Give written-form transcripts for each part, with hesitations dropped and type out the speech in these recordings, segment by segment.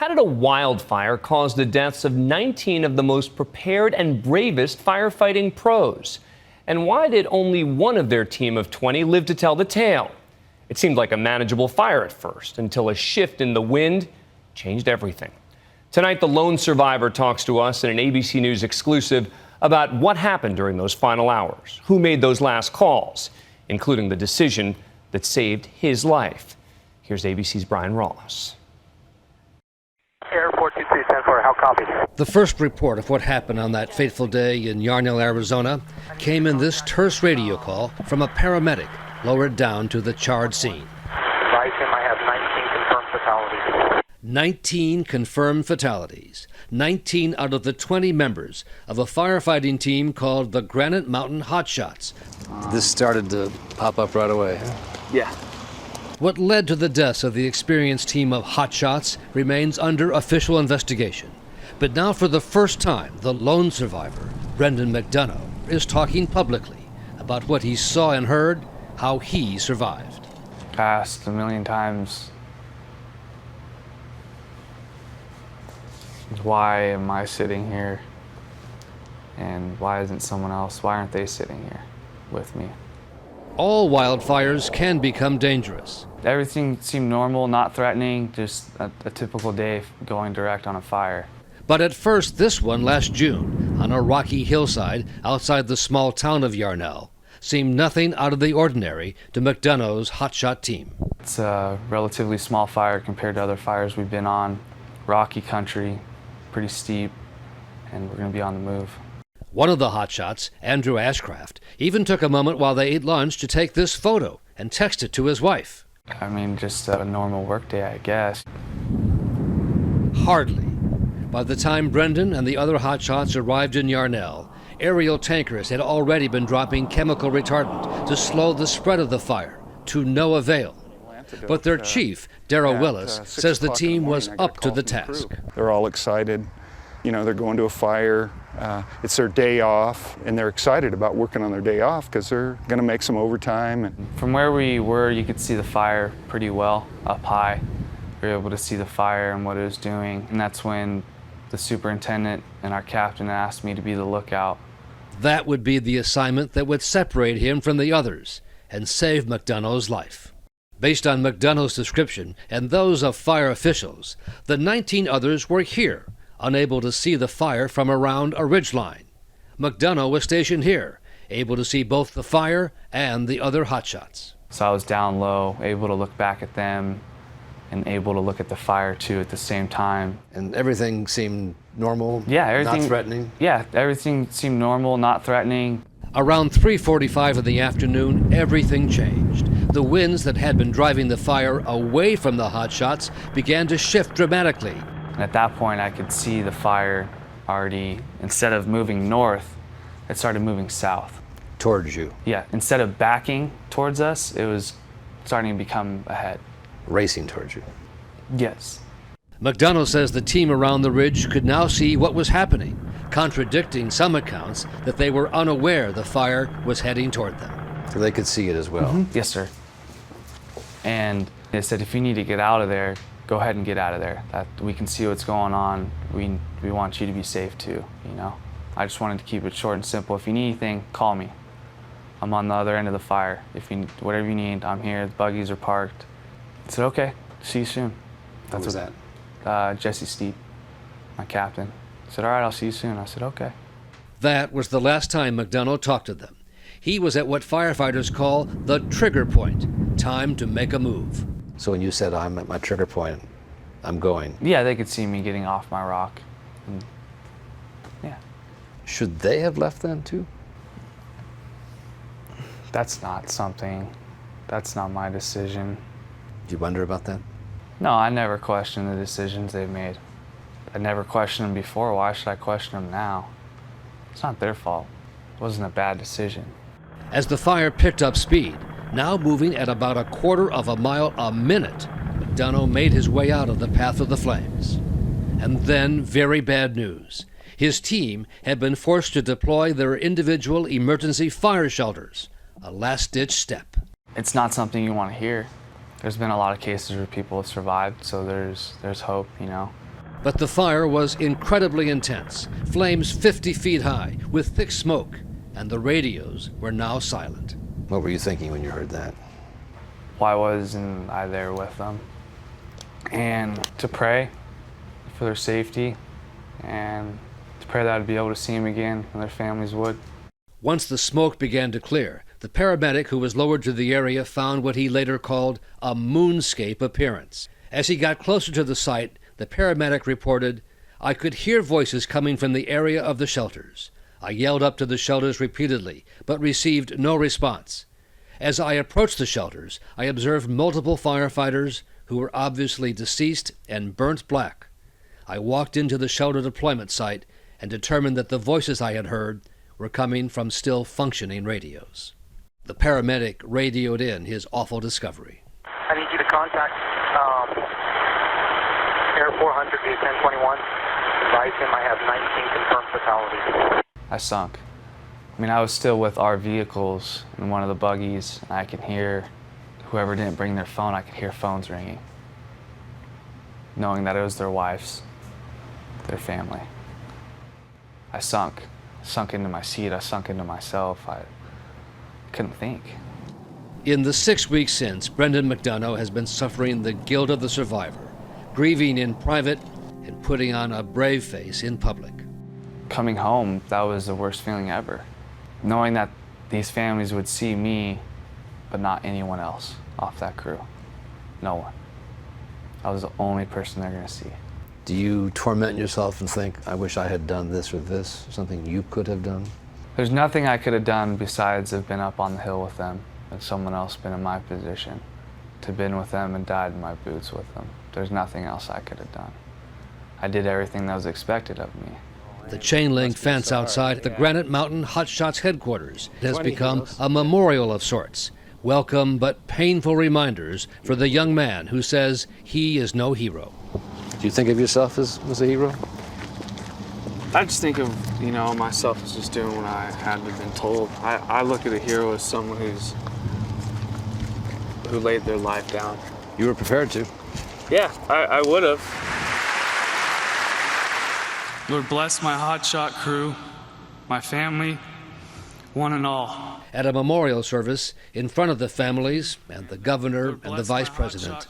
How did a wildfire cause the deaths of 19 of the most prepared and bravest firefighting pros? And why did only one of their team of 20 live to tell the tale? It seemed like a manageable fire at first, until a shift in the wind changed everything. Tonight, the lone survivor talks to us in an ABC News exclusive about what happened during those final hours, who made those last calls, including the decision that saved his life. Here's ABC's Brian Ross. Airport 2374, how copy? The first report of what happened on that fateful day in Yarnell, Arizona, came in this terse radio call from a paramedic lowered down to the charred scene. Advise him I have 19 confirmed fatalities. 19 confirmed fatalities. 19 out of the 20 members of a firefighting team called the Granite Mountain Hotshots. This started to pop up right away. Yeah. What led to the deaths of the experienced team of hotshots remains under official investigation. But now, for the first time, the lone survivor, Brendan McDonough, is talking publicly about what he saw and heard, how he survived. Asked a million times, why am I sitting here? And why isn't someone else? Why aren't they sitting here with me? All wildfires can become dangerous. Everything seemed normal, not threatening, just a typical day going direct on a fire. But at first, this one last June, on a rocky hillside outside the small town of Yarnell, seemed nothing out of the ordinary to McDonough's hotshot team. It's a relatively small fire compared to other fires we've been on. Rocky country, pretty steep, and we're going to be on the move. One of the hotshots, Andrew Ashcraft, even took a moment while they ate lunch to take this photo and text it to his wife. I mean, just a normal work day, I guess. Hardly. By the time Brendan and the other hotshots arrived in Yarnell, aerial tankers had already been dropping chemical retardant to slow the spread of the fire, to no avail. But their chief, Darrell Willis, says the team was up to the task. They're all excited. You know, they're going to a fire. It's their day off, and they're excited about working on their day off because they're going to make some overtime. From where we were, you could see the fire pretty well up high. We were able to see the fire and what it was doing, and that's when the superintendent and our captain asked me to be the lookout. That would be the assignment that would separate him from the others and save McDonough's life. Based on McDonough's description and those of fire officials, the 19 others were here, unable to see the fire from around a ridgeline. McDonough was stationed here, able to see both the fire and the other hotshots. So I was down low, able to look back at them, and able to look at the fire too at the same time. And everything seemed normal, Yeah, everything, not threatening? Yeah, everything seemed normal, not threatening. Around 3:45 in the afternoon, everything changed. The winds that had been driving the fire away from the hotshots began to shift dramatically. And at that point, I could see the fire already, instead of moving north, it started moving south. Towards you? Yeah, instead of backing towards us, it was starting to become ahead. Racing towards you? Yes. McDonough says the team around the ridge could now see what was happening, contradicting some accounts that they were unaware the fire was heading toward them. So they could see it as well? Mm-hmm. Yes, sir. And they said, if you need to get out of there, go ahead and get out of there. That we can see what's going on. We want you to be safe too, you know? I just wanted to keep it short and simple. If you need anything, call me. I'm on the other end of the fire. If you whatever you need, I'm here. The buggies are parked. I said, okay, see you soon. What was that? Jesse Steep, my captain. He said, all right, I'll see you soon. I said, okay. That was the last time McDonough talked to them. He was at what firefighters call the trigger point, time to make a move. So when you said, I'm at my trigger point, I'm going. Yeah, they could see me getting off my rock. And, yeah. Should they have left then too? That's not my decision. Do you wonder about that? No, I never question the decisions they've made. I never questioned them before. Why should I question them now? It's not their fault. It wasn't a bad decision. As the fire picked up speed, now moving at about a quarter of a mile a minute, McDonough made his way out of the path of the flames. And then very bad news. His team had been forced to deploy their individual emergency fire shelters, a last-ditch step. It's not something you want to hear. There's been a lot of cases where people have survived, so there's hope, you know. But the fire was incredibly intense, flames 50 feet high, with thick smoke, and the radios were now silent. What were you thinking when you heard that? Why wasn't I there with them? And to pray for their safety, and to pray that I'd be able to see them again and their families would. Once the smoke began to clear, the paramedic who was lowered to the area found what he later called a moonscape appearance. As he got closer to the site, the paramedic reported, "I could hear voices coming from the area of the shelters. I yelled up to the shelters repeatedly, but received no response. As I approached the shelters, I observed multiple firefighters who were obviously deceased and burnt black. I walked into the shelter deployment site and determined that the voices I had heard were coming from still functioning radios." The paramedic radioed in his awful discovery. I need you to contact Air 400 via 1021. Advise him I have 19 confirmed fatalities. I sunk. I mean, I was still with our vehicles in one of the buggies, and I could hear whoever didn't bring their phone, I could hear phones ringing, knowing that it was their wives, their family. I sunk into my seat, I sunk into myself. I couldn't think. In the 6 weeks since, Brendan McDonough has been suffering the guilt of the survivor, grieving in private and putting on a brave face in public. Coming home, that was the worst feeling ever. Knowing that these families would see me, but not anyone else off that crew. No one. I was the only person they're gonna see. Do you torment yourself and think, I wish I had done this or this, something you could have done? There's nothing I could have done besides have been up on the hill with them and someone else been in my position, to been with them and died in my boots with them. There's nothing else I could have done. I did everything that was expected of me. The chain link fence outside the Granite Mountain Hotshots headquarters has become a memorial of sorts. Welcome but painful reminders for the young man who says he is no hero. Do you think of yourself as a hero? I just think of, myself as just doing what I had been told. I look at a hero as someone who laid their life down. You were prepared to. Yeah, I would have. Lord bless my hotshot crew, my family, one and all. At a memorial service in front of the families and the governor and the vice president,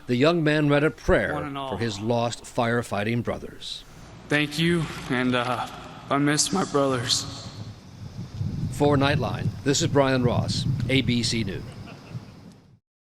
the young man read a prayer for his lost firefighting brothers. Thank you, and I miss my brothers. For Nightline, this is Brian Ross, ABC News.